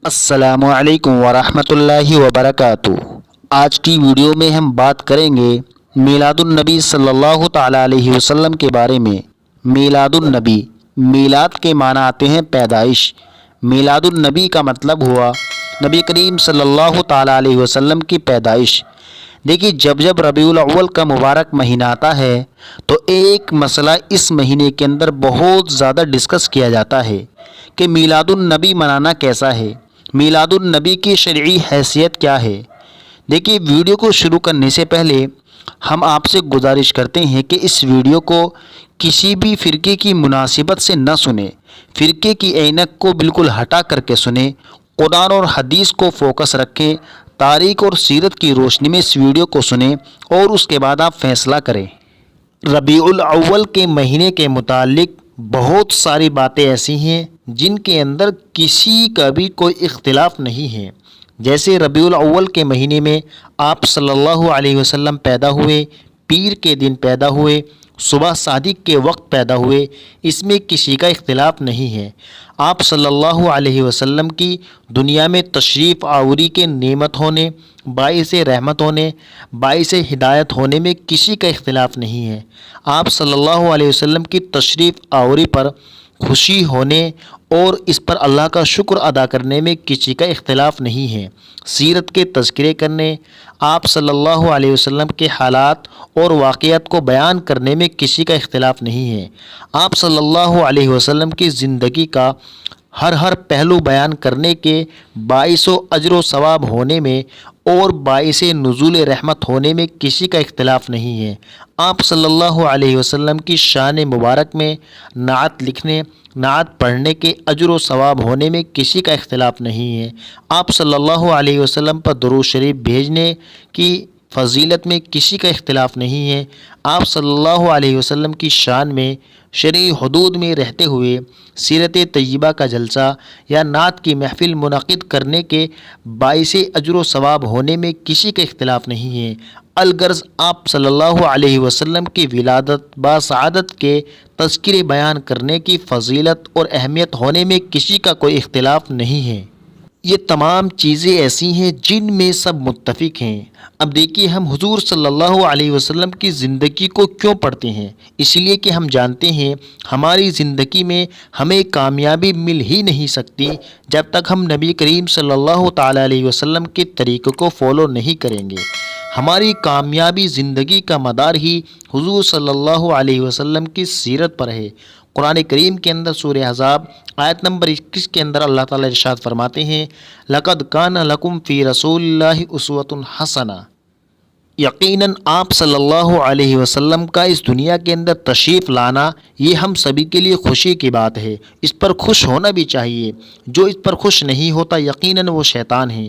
السلام علیکم ورحمۃ اللہ وبرکاتہ۔ آج کی ویڈیو میں ہم بات کریں گے میلاد النبی صلی اللہ تعالیٰ علیہ وسلم کے بارے میں۔ میلاد النبی، میلاد کے معنی آتے ہیں پیدائش۔ میلاد النبی کا مطلب ہوا نبی کریم صلی اللہ تعالیٰ علیہ وسلم کی پیدائش۔ دیکھیے، جب ربیع الاول کا مبارک مہینہ آتا ہے تو ایک مسئلہ اس مہینے کے اندر بہت زیادہ ڈسکس کیا جاتا ہے کہ میلاد النبی منانا کیسا ہے، میلاد النبی کی شرعی حیثیت کیا ہے۔ دیکھیے، ویڈیو کو شروع کرنے سے پہلے ہم آپ سے گزارش کرتے ہیں کہ اس ویڈیو کو کسی بھی فرقے کی مناسبت سے نہ سنیں، فرقے کی عینک کو بالکل ہٹا کر کے سنیں، قرآن اور حدیث کو فوکس رکھیں، تاریخ اور سیرت کی روشنی میں اس ویڈیو کو سنیں اور اس کے بعد آپ فیصلہ کریں۔ ربیع الاول کے مہینے کے متعلق بہت ساری باتیں ایسی ہیں جن کے اندر کسی کا بھی کوئی اختلاف نہیں ہے۔ جیسے ربیع الاول کے مہینے میں آپ صلی اللہ علیہ وسلم پیدا ہوئے، پیر کے دن پیدا ہوئے، صبح صادق کے وقت پیدا ہوئے، اس میں کسی کا اختلاف نہیں ہے۔ آپ صلی اللہ علیہ وسلم کی دنیا میں تشریف آوری کے نعمت ہونے، باعث رحمت ہونے، باعث ہدایت ہونے میں کسی کا اختلاف نہیں ہے۔ آپ صلی اللہ علیہ وسلم کی تشریف آوری پر خوشی ہونے اور اس پر اللہ کا شکر ادا کرنے میں کسی کا اختلاف نہیں ہے۔ سیرت کے تذکرے کرنے، آپ صلی اللہ علیہ وسلم کے حالات اور واقعات کو بیان کرنے میں کسی کا اختلاف نہیں ہے۔ آپ صلی اللہ علیہ وسلم کی زندگی کا ہر پہلو بیان کرنے کے باعث و اجر و ثواب ہونے میں اور باعث نزول رحمت ہونے میں کسی کا اختلاف نہیں ہے۔ آپ صلی اللہ علیہ وسلم کی شان مبارک میں نعت لکھنے، نعت پڑھنے کے اجر و ثواب ہونے میں کسی کا اختلاف نہیں ہے۔ آپ صلی اللہ علیہ وسلم پر درود شریف بھیجنے کی فضیلت میں کسی کا اختلاف نہیں ہے۔ آپ صلی اللہ علیہ وسلم کی شان میں شرعی حدود میں رہتے ہوئے سیرت طیبہ کا جلسہ یا نعت کی محفل منعقد کرنے کے باعث اجر و ثواب ہونے میں کسی کا اختلاف نہیں ہے۔ الغرض آپ صلی اللہ علیہ وسلم کی ولادت باسعادت کے تذکرے بیان کرنے کی فضیلت اور اہمیت ہونے میں کسی کا کوئی اختلاف نہیں ہے۔ یہ تمام چیزیں ایسی ہیں جن میں سب متفق ہیں۔ اب دیکھیے، ہم حضور صلی اللہ علیہ وسلم کی زندگی کو کیوں پڑھتے ہیں؟ اس لیے کہ ہم جانتے ہیں ہماری زندگی میں ہمیں کامیابی مل ہی نہیں سکتی جب تک ہم نبی کریم صلی اللہ تعالیٰ علیہ وسلم کے طریقے کو فالو نہیں کریں گے۔ ہماری کامیابی زندگی کا مدار ہی حضور صلی اللہ علیہ وسلم کی سیرت پر ہے۔ قرآن کریم کے اندر سورہ احزاب آیت نمبر 21 کے اندر اللہ تعالیٰ ارشاد فرماتے ہیں، لَقَدْ كَانَ لَكُمْ فِي رَسُولِ اللَّهِ أُسْوَةٌ حَسَنَةٌ۔ یقیناً آپ صلی اللہ علیہ وسلم کا اس دنیا کے اندر تشریف لانا یہ ہم سبھی کے لیے خوشی کی بات ہے۔ اس پر خوش ہونا بھی چاہیے۔ جو اس پر خوش نہیں ہوتا یقیناً وہ شیطان ہے۔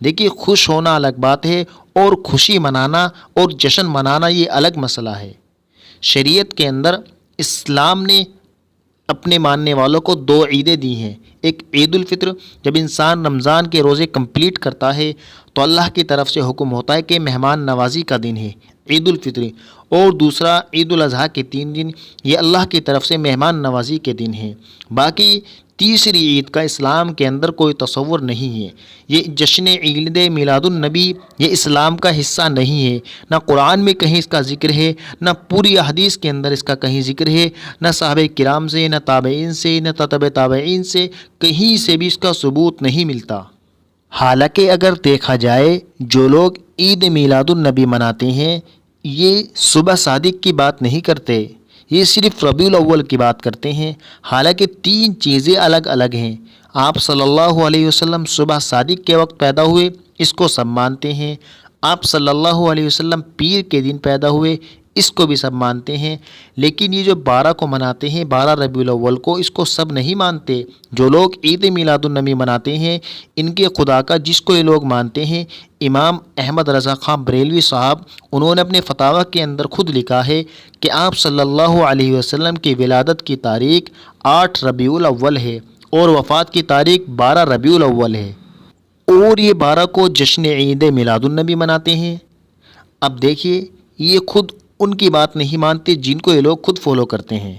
دیکھیے، خوش ہونا الگ بات ہے اور خوشی منانا اور جشن منانا یہ الگ مسئلہ ہے۔ شریعت کے اندر اسلام نے اپنے ماننے والوں کو دو عیدیں دی ہیں۔ ایک عید الفطر، جب انسان رمضان کے روزے کمپلیٹ کرتا ہے تو اللہ کی طرف سے حکم ہوتا ہے کہ مہمان نوازی کا دن ہے عید الفطر، اور دوسرا عید الاضحیٰ کے 3 دن، یہ اللہ کی طرف سے مہمان نوازی کے دن ہیں۔ باقی تیسری عید کا اسلام کے اندر کوئی تصور نہیں ہے۔ یہ جشن عید میلاد النبی یہ اسلام کا حصہ نہیں ہے۔ نہ قرآن میں کہیں اس کا ذکر ہے، نہ پوری احادیث کے اندر اس کا کہیں ذکر ہے، نہ صحابہ کرام سے، نہ تابعین سے، نہ تتبع تابعین سے، کہیں سے بھی اس کا ثبوت نہیں ملتا۔ حالانکہ اگر دیکھا جائے جو لوگ عید میلاد النبی مناتے ہیں یہ صبح صادق کی بات نہیں کرتے، یہ صرف ربیع الاول کی بات کرتے ہیں۔ حالانکہ 3 چیزیں الگ الگ ہیں۔ آپ صلی اللہ علیہ وسلم صبح صادق کے وقت پیدا ہوئے، اس کو سب مانتے ہیں۔ آپ صلی اللہ علیہ وسلم پیر کے دن پیدا ہوئے، اس کو بھی سب مانتے ہیں۔ لیکن یہ جو 12 کو مناتے ہیں، 12 ربیع الاول کو، اس کو سب نہیں مانتے۔ جو لوگ عید میلاد النبی مناتے ہیں ان کے خدا کا جس کو یہ لوگ مانتے ہیں، امام احمد رضا خان بریلوی صاحب، انہوں نے اپنے فتاویٰ کے اندر خود لکھا ہے کہ آپ صلی اللہ علیہ وسلم کی ولادت کی تاریخ 8 ربیع الاول ہے اور وفات کی تاریخ 12 ربیع الاول ہے، اور یہ 12 کو جشن عید میلاد النبی مناتے ہیں۔ اب دیکھیے، یہ خود ان کی بات نہیں مانتے جن کو یہ لوگ خود فالو کرتے ہیں۔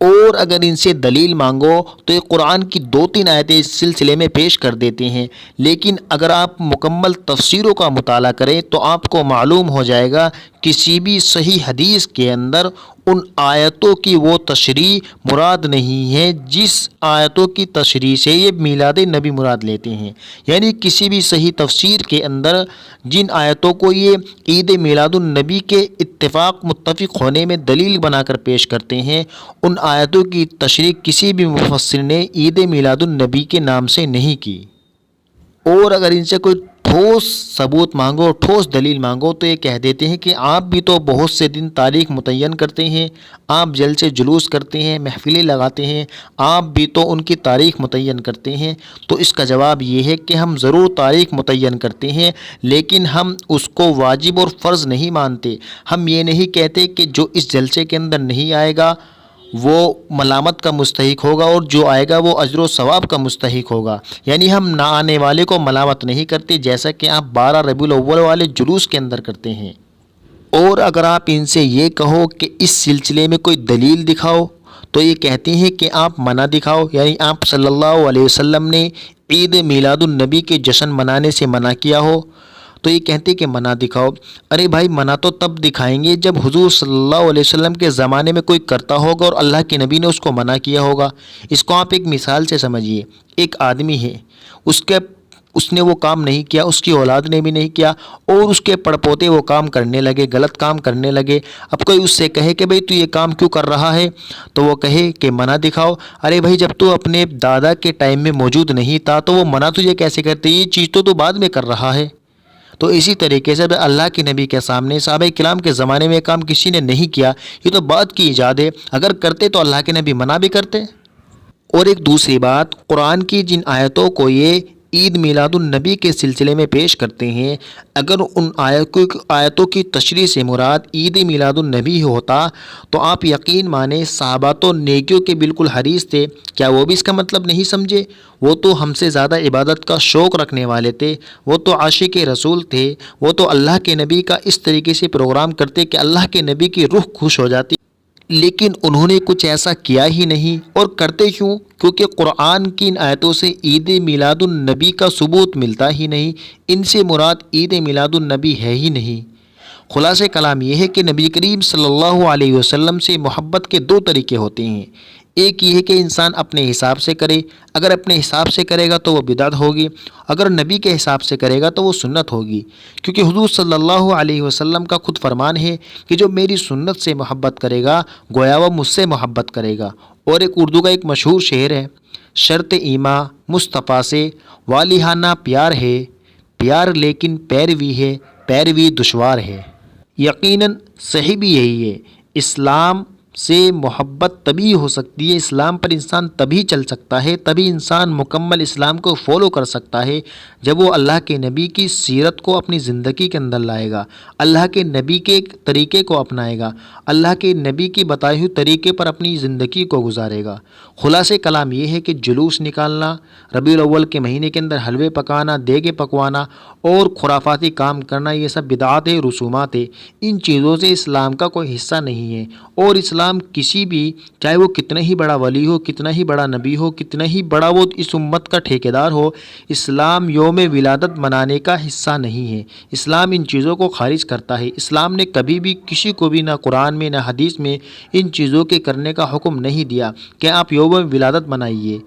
اور اگر ان سے دلیل مانگو تو یہ قرآن کی 2-3 آیتیں اس سلسلے میں پیش کر دیتے ہیں، لیکن اگر آپ مکمل تفسیروں کا مطالعہ کریں تو آپ کو معلوم ہو جائے گا کسی بھی صحیح حدیث کے اندر ان آیتوں کی وہ تشریح مراد نہیں ہے جس آیتوں کی تشریح سے یہ میلاد نبی مراد لیتے ہیں۔ یعنی کسی بھی صحیح تفسیر کے اندر جن آیتوں کو یہ عید میلاد النبی کے متفق ہونے میں دلیل بنا کر پیش کرتے ہیں، ان آیتوں کی تشریح کسی بھی مفسر نے عید میلاد النبی کے نام سے نہیں کی۔ اور اگر ان سے کوئی ٹھوس ثبوت مانگو، ٹھوس دلیل مانگو تو یہ کہہ دیتے ہیں کہ آپ بھی تو بہت سے دن تاریخ متعین کرتے ہیں، آپ جلسے جلوس کرتے ہیں، محفلیں لگاتے ہیں، آپ بھی تو ان کی تاریخ متعین کرتے ہیں۔ تو اس کا جواب یہ ہے کہ ہم ضرور تاریخ متعین کرتے ہیں، لیکن ہم اس کو واجب اور فرض نہیں مانتے۔ ہم یہ نہیں کہتے کہ جو اس جلسے کے اندر نہیں آئے گا وہ ملامت کا مستحق ہوگا اور جو آئے گا وہ اجر و ثواب کا مستحق ہوگا۔ یعنی ہم نہ آنے والے کو ملامت نہیں کرتے، جیسا کہ آپ 12 ربیع الاول والے جلوس کے اندر کرتے ہیں۔ اور اگر آپ ان سے یہ کہو کہ اس سلسلے میں کوئی دلیل دکھاؤ تو یہ کہتے ہیں کہ آپ منع دکھاؤ، یعنی آپ صلی اللہ علیہ وسلم نے عید میلاد النبی کے جشن منانے سے منع کیا ہو تو یہ کہتے کہ منع دکھاؤ۔ ارے بھائی، منع تو تب دکھائیں گے جب حضور صلی اللہ علیہ وسلم کے زمانے میں کوئی کرتا ہوگا اور اللہ کے نبی نے اس کو منع کیا ہوگا۔ اس کو آپ ایک مثال سے سمجھیے۔ ایک آدمی ہے، اس نے وہ کام نہیں کیا، اس کی اولاد نے بھی نہیں کیا، اور اس کے پڑپوتے وہ کام کرنے لگے، غلط کام کرنے لگے۔ اب کوئی اس سے کہے کہ بھئی تو یہ کام کیوں کر رہا ہے، تو وہ کہے کہ منع دکھاؤ۔ ارے بھائی، جب تو اپنے دادا کے ٹائم میں موجود نہیں تھا تو وہ منع تجھے کیسے کرتے؟ یہ چیز تو بعد میں کر رہا ہے۔ تو اسی طریقے سے اللہ کے نبی کے سامنے صحابہ کرام کے زمانے میں کام کسی نے نہیں کیا، یہ تو بعد کی ایجاد ہے۔ اگر کرتے تو اللہ کے نبی منع بھی کرتے۔ اور ایک دوسری بات، قرآن کی جن آیتوں کو یہ عید میلاد النبی کے سلسلے میں پیش کرتے ہیں، اگر ان آیتوں کی تشریح سے مراد عید میلاد النبی ہوتا تو آپ یقین مانیں صحابہ تو نیکیوں کے بالکل حریص تھے۔ کیا وہ بھی اس کا مطلب نہیں سمجھے؟ وہ تو ہم سے زیادہ عبادت کا شوق رکھنے والے تھے، وہ تو عاشق رسول تھے، وہ تو اللہ کے نبی کا اس طریقے سے پروگرام کرتے کہ اللہ کے نبی کی روح خوش ہو جاتی۔ لیکن انہوں نے کچھ ایسا کیا ہی نہیں۔ اور کرتے کیوں؟ کیونکہ قرآن کی ان آیتوں سے عید میلاد النبی کا ثبوت ملتا ہی نہیں، ان سے مراد عید میلاد النبی ہے ہی نہیں۔ خلاصہ کلام یہ ہے کہ نبی کریم صلی اللہ علیہ وسلم سے محبت کے 2 طریقے ہوتے ہیں۔ ایک یہ ہے کہ انسان اپنے حساب سے کرے، اگر اپنے حساب سے کرے گا تو وہ بدعت ہوگی، اگر نبی کے حساب سے کرے گا تو وہ سنت ہوگی۔ کیونکہ حضور صلی اللہ علیہ وسلم کا خود فرمان ہے کہ جو میری سنت سے محبت کرے گا گویا وہ مجھ سے محبت کرے گا۔ اور ایک اردو کا ایک مشہور شعر ہے، شرط ایماں مصطفیٰ سے والہانہ پیار ہے، پیار لیکن پیروی ہے، پیروی دشوار ہے۔ یقیناً صحیح بھی یہی ہے۔ اسلام سے محبت تبھی ہو سکتی ہے، اسلام پر انسان تبھی چل سکتا ہے، تبھی انسان مکمل اسلام کو فالو کر سکتا ہے جب وہ اللہ کے نبی کی سیرت کو اپنی زندگی کے اندر لائے گا، اللہ کے نبی کے طریقے کو اپنائے گا، اللہ کے نبی کی بتائے ہوئے طریقے پر اپنی زندگی کو گزارے گا۔ خلاصہ کلام یہ ہے کہ جلوس نکالنا، ربیع الاول کے مہینے کے اندر حلوے پکانا، دیگے پکوانا اور خرافاتی کام کرنا، یہ سب بدعات ہے، رسومات ہے۔ ان چیزوں سے اسلام کا کوئی حصہ نہیں ہے۔ اور اسلام کسی بھی، چاہے وہ کتنا ہی بڑا ولی ہو، کتنا ہی بڑا نبی ہو، کتنا ہی بڑا وہ اس امت کا ٹھیکیدار ہو، اسلام یوم ولادت منانے کا حصہ نہیں ہے۔ اسلام ان چیزوں کو خارج کرتا ہے۔ اسلام نے کبھی بھی کسی کو بھی نہ قرآن میں نہ حدیث میں ان چیزوں کے کرنے کا حکم نہیں دیا کہ آپ یوم ولادت منائیے۔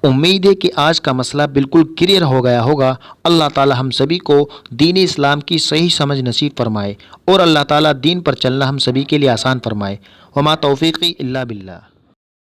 امید ہے کہ آج کا مسئلہ بالکل کلیئر ہو گیا ہوگا۔ اللہ تعالی ہم سبھی کو دین اسلام کی صحیح سمجھ نصیب فرمائے اور اللہ تعالی دین پر چلنا ہم سبھی کے لیے آسان فرمائے۔ وما توفیقی الا باللہ۔